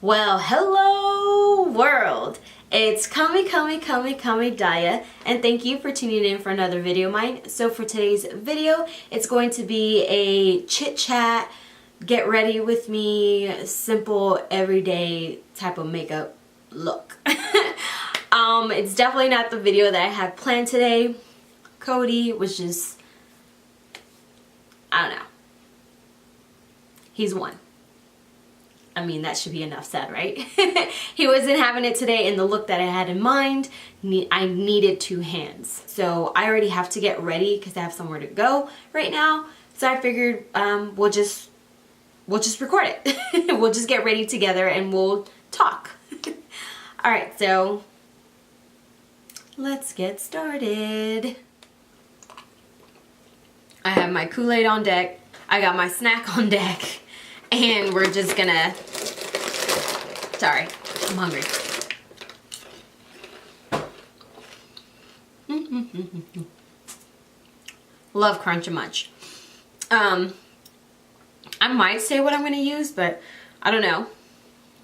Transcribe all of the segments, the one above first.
Well, hello world! It's Kami Daya, and thank you for tuning in for another video of mine. So for today's video, it's going to be a chit chat, get ready with me, simple everyday type of makeup look. It's definitely not the video that I had planned today. Cody was just, I don't know. He's one. I mean, that should be enough said, right? He wasn't having it today, and the look that I had in mind, I needed two hands. So I already have to get ready because I have somewhere to go right now. So I figured we'll just record it. We'll just get ready together and we'll talk. All right, so let's get started. I have my Kool-Aid on deck. I got my snack on deck. And we're just gonna, sorry, I'm hungry. Love Crunch a Munch. I might say what I'm gonna use, but I don't know.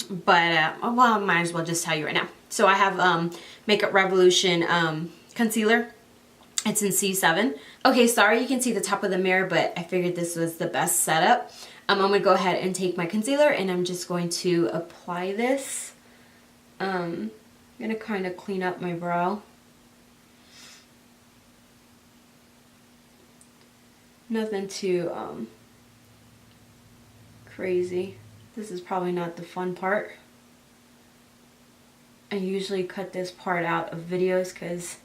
But, well, I might as well just tell you right now. So I have Makeup Revolution concealer. It's in C7. Okay, sorry you can see the top of the mirror, but I figured this was the best setup. I'm going to go ahead and take my concealer and I'm just going to apply this. I'm going to kind of clean up my brow. Nothing too crazy. This is probably not the fun part. I usually cut this part out of videos because,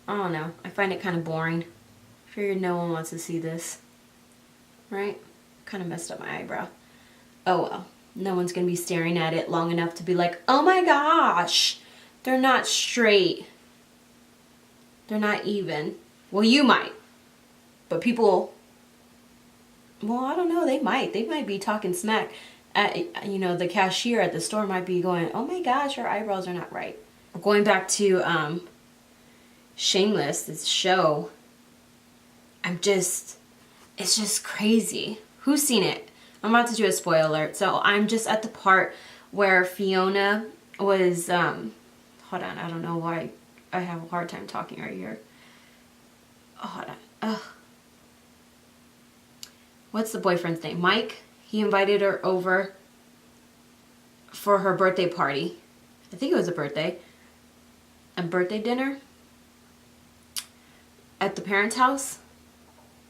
I don't know, I find it kind of boring. I figured no one wants to see this, right? Kind of messed up my eyebrow. Oh well, no one's gonna be staring at it long enough to be like, oh my gosh, they're not straight, they're not even. Well, you might, but people, well, I don't know, they might be talking smack at, you know, the cashier at the store might be going, oh my gosh, your eyebrows are not right. Going back to Shameless, this show, it's just crazy. Who's seen it? I'm about to do a spoiler alert. So I'm just at the part where Fiona was, hold on, I don't know why I have a hard time talking right here. Oh, hold on. Ugh. What's the boyfriend's name? Mike? He invited her over for her birthday party. I think it was a birthday dinner at the parents' house.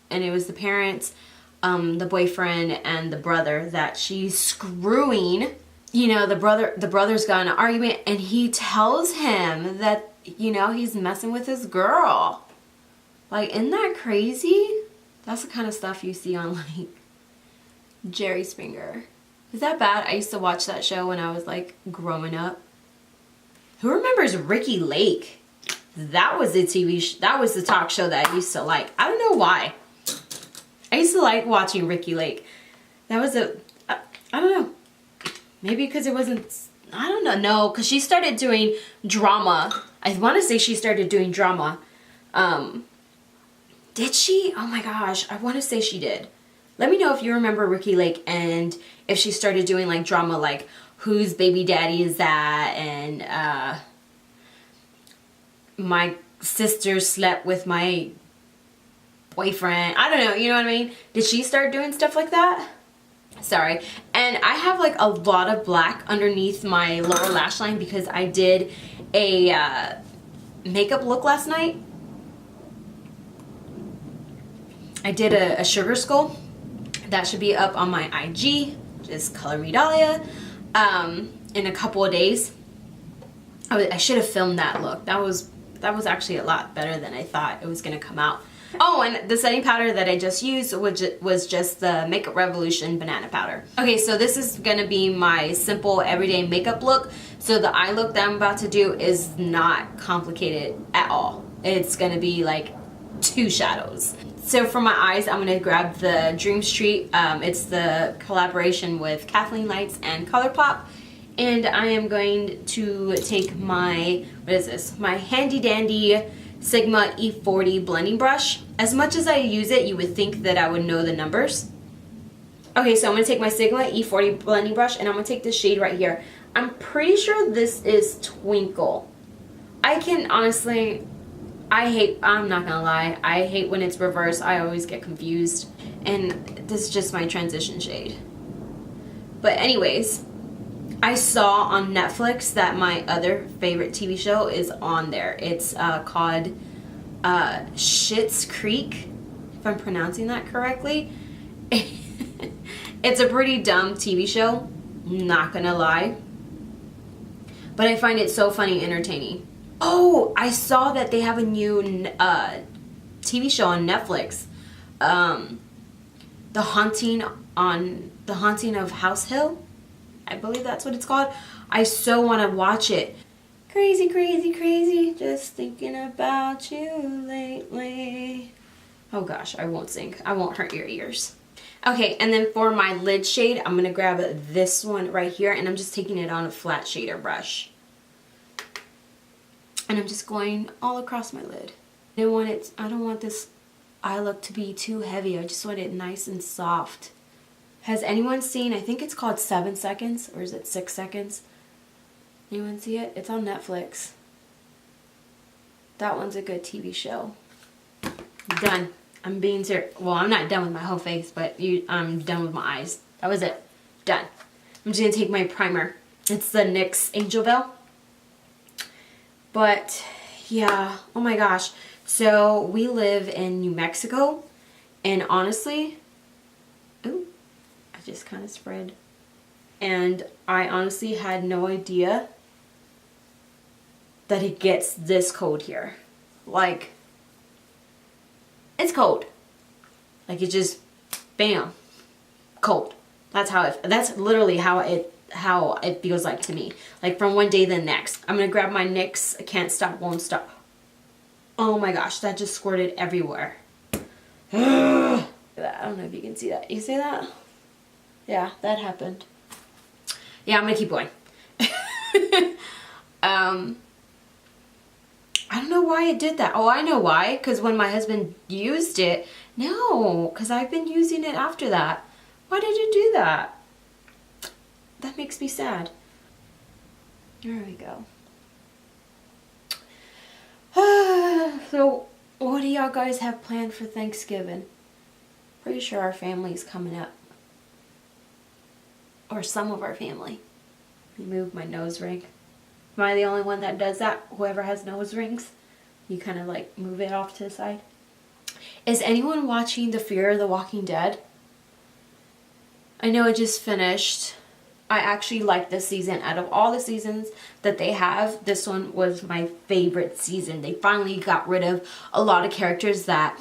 And it was the parents, the boyfriend, and the brother that she's screwing. You know, the brother's got an argument, and he tells him that, you know, he's messing with his girl. Like, isn't that crazy? That's the kind of stuff you see on, like, Jerry Springer. Is that bad? I used to watch that show when I was, like, growing up. Who remembers Ricky Lake? That was the that was the talk show that I used to like. I don't know why. I used to like watching Ricky Lake. That was I don't know. Maybe because it wasn't, I don't know. No, because she started doing drama. I want to say she started doing drama. Did she? Oh my gosh. I want to say she did. Let me know if you remember Ricky Lake and if she started doing like drama, like whose baby daddy is that, and my sister slept with my boyfriend. I don't know, you know what I mean? Did she start doing stuff like that? Sorry. And I have like a lot of black underneath my lower lash line because I did a makeup look last night. I did a sugar skull. That should be up on my IG. Just Color Me Dahlia. In a couple of days. I should have filmed that look. That was actually a lot better than I thought it was going to come out. Oh, and the setting powder that I just used was just the Makeup Revolution banana powder. Okay, so this is going to be my simple everyday makeup look. So the eye look that I'm about to do is not complicated at all. It's going to be like two shadows. So for my eyes, I'm going to grab the Dream Street. It's the collaboration with Kathleenlights and Colourpop. And I am going to take my, what is this? My handy dandy Sigma E40 blending brush. As much as I use it, you would think that I would know the numbers. Okay, so I'm going to take my Sigma E40 blending brush and I'm going to take this shade right here. I'm pretty sure this is Twinkle. I can honestly, I'm not going to lie, I hate when it's reversed. I always get confused. And this is just my transition shade. But anyways, I saw on Netflix that my other favorite TV show is on there. It's called Schitt's Creek, if I'm pronouncing that correctly. It's a pretty dumb TV show, not gonna lie. But I find it so funny, entertaining. Oh, I saw that they have a new TV show on Netflix. The Haunting of House Hill. I believe that's what it's called. I so want to watch it. Crazy, crazy, crazy. Just thinking about you lately. Oh gosh, I won't sing. I won't hurt your ears. Okay, and then for my lid shade, I'm going to grab this one right here, and I'm just taking it on a flat shader brush. And I'm just going all across my lid. I don't want this eye look to be too heavy. I just want it nice and soft. Has anyone seen, I think it's called 7 Seconds, or is it 6 Seconds? Anyone see it? It's on Netflix. That one's a good TV show. Done. I'm being serious. Well, I'm not done with my whole face, but I'm done with my eyes. That was it. Done. I'm just going to take my primer. It's the NYX Angel Veil. But, yeah. Oh my gosh. So, we live in New Mexico. And honestly, ooh, I just kind of spread. And I honestly had no idea that it gets this cold here. Like, it's cold. Like, it just, bam, cold. That's literally how it feels like to me. Like, from one day to the next. I'm gonna grab my NYX Can't Stop, Won't Stop. Oh my gosh, that just squirted everywhere. I don't know if you can see that. You see that? Yeah, that happened. Yeah, I'm gonna keep going. I don't know why it did that. Oh, I know why. Because when my husband used it, no, because I've been using it after that. Why did you do that? That makes me sad. There we go. So, what do y'all guys have planned for Thanksgiving? Pretty sure our family's coming up. Or some of our family. Move my nose ring. Am I the only one that does that? Whoever has nose rings, you kind of like move it off to the side. Is anyone watching The Fear of the Walking Dead? I know it just finished. I actually like this season. Out of all the seasons that they have, this one was my favorite season. They finally got rid of a lot of characters that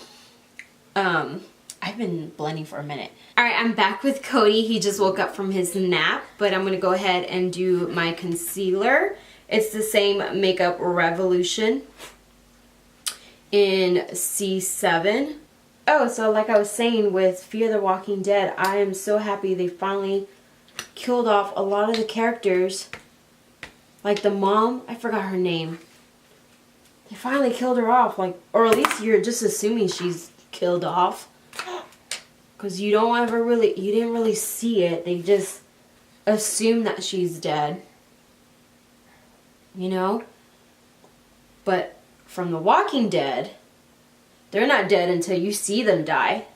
I've been blending for a minute. Alright, I'm back with Cody. He just woke up from his nap, but I'm going to go ahead and do my concealer. It's the same Makeup Revolution in C7. Oh, so like I was saying with Fear the Walking Dead, I am so happy they finally killed off a lot of the characters. Like the mom, I forgot her name. They finally killed her off, like, or at least you're just assuming she's killed off. Because you didn't really see it. They just assume that she's dead. You know? But from The Walking Dead, they're not dead until you see them die.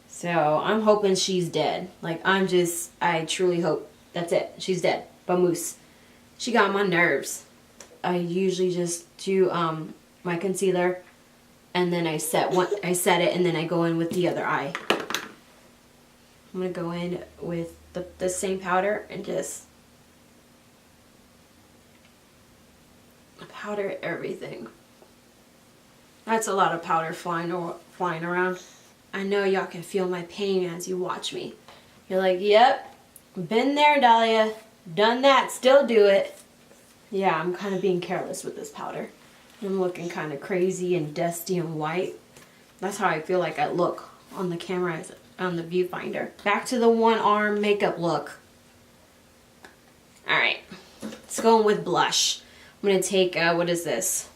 So I'm hoping she's dead. Like, I truly hope that's it. She's dead. Vamoose. She got on my nerves. I usually just do my concealer, and then I set it, and then I go in with the other eye. I'm gonna go in with the same powder and just powder everything. That's a lot of powder flying around. I know y'all can feel my pain as you watch me. You're like, yep, been there, Dahlia. Done that, still do it. Yeah, I'm kind of being careless with this powder. I'm looking kind of crazy and dusty and white. That's how I feel like I look on the camera, on the viewfinder. Back to the one arm makeup look. Alright, let's go in with blush. I'm going to take, what is this?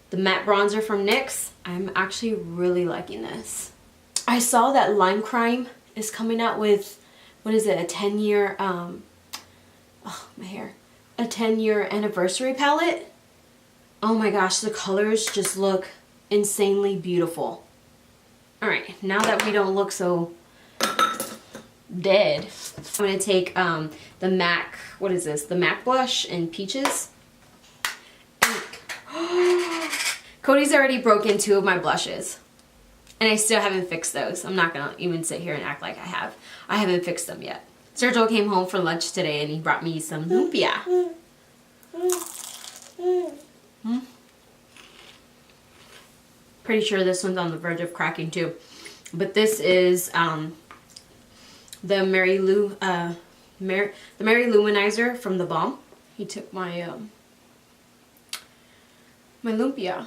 The matte bronzer from NYX. I'm actually really liking this. I saw that Lime Crime is coming out with, what is it, a 10-year, oh, my hair. A 10-year anniversary palette. Oh my gosh, the colors just look insanely beautiful. Alright, now that we don't look so dead, I'm going to take the MAC, what is this? The MAC blush in Peaches. Cody's already broken 2 of my blushes. And I still haven't fixed those. I'm not going to even sit here and act like I have. I haven't fixed them yet. Sergio came home for lunch today and he brought me some lumpia. Pretty sure this one's on the verge of cracking too. But this is the Mary Lou Manizer from the Balm. He took my my lumpia.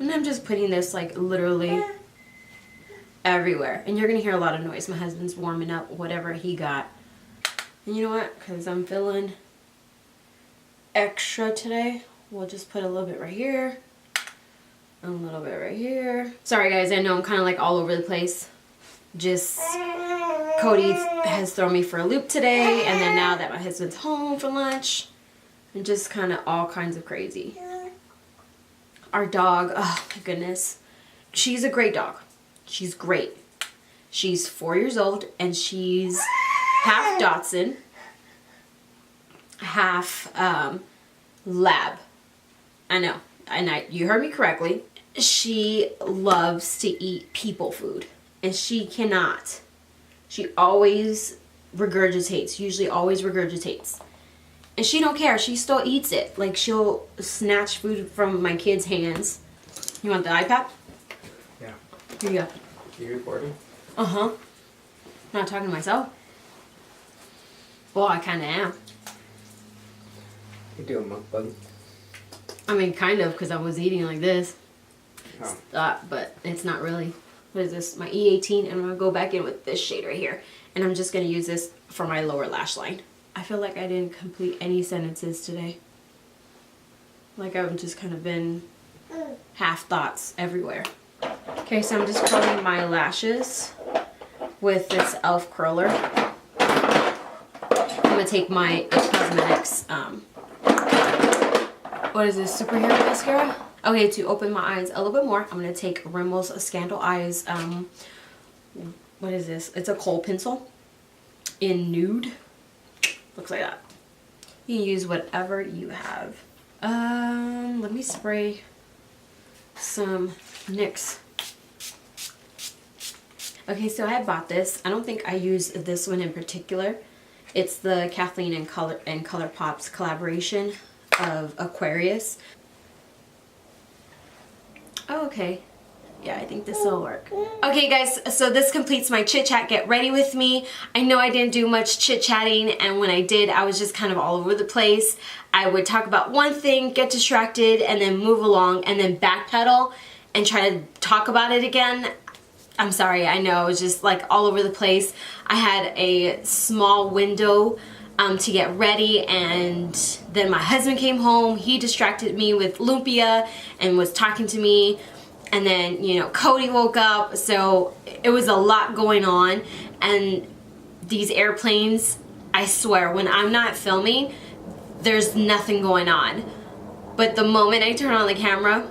And I'm just putting this like literally everywhere. And you're gonna hear a lot of noise. My husband's warming up whatever he got. And you know what? Because I'm feeling extra today, we'll just put a little bit right here. And a little bit right here. Sorry guys, I know I'm kind of like all over the place. Just Cody has thrown me for a loop today. And then now that my husband's home for lunch. And just kind of all kinds of crazy. Our dog, oh my goodness. She's a great dog. She's great. She's 4 years old and she's half Dachshund, half lab. I know. And you heard me correctly. She loves to eat people food. And she cannot. She always regurgitates. Usually always regurgitates. And she don't care. She still eats it. Like, she'll snatch food from my kids' hands. You want the iPad? Yeah. Here you go. You recording? Uh-huh. Not talking to myself. Well, I kind of am. You doing mukbang? I mean, kind of, because I was eating like this. Oh. But it's not really. What is this? My E18. And I'm going to go back in with this shade right here. And I'm just going to use this for my lower lash line. I feel like I didn't complete any sentences today. Like I've just kind of been half thoughts everywhere. Okay, so I'm just curling my lashes with this e.l.f. curler. I'm going to take my It Cosmetics, what is this, superhero mascara? Okay, to open my eyes a little bit more, I'm going to take Rimmel's Scandal Eyes, what is this? It's a kohl pencil in nude. Looks like that. You can use whatever you have. Let me spray some NYX. Okay, so I bought this. I don't think I use this one in particular. It's the Kathleen and Colourpop's collaboration of Aquarius. Oh, okay. Yeah, I think this will work. Okay guys, so this completes my chit chat. Get ready with me. I know I didn't do much chit chatting, and when I did, I was just kind of all over the place. I would talk about one thing, get distracted, and then move along, and then backpedal and try to talk about it again. I'm sorry, I know, I was just like all over the place. I had a small window to get ready, and then my husband came home. He distracted me with lumpia and was talking to me. And then, you know, Cody woke up, so it was a lot going on. And these airplanes, I swear, when I'm not filming, there's nothing going on. But the moment I turn on the camera,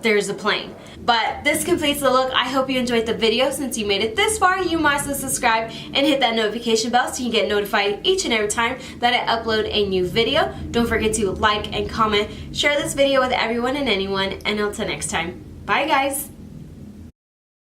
there's a plane. But this completes the look. I hope you enjoyed the video. Since you made it this far, you must subscribe and hit that notification bell so you can get notified each and every time that I upload a new video. Don't forget to like and comment, share this video with everyone and anyone, and until next time, bye guys!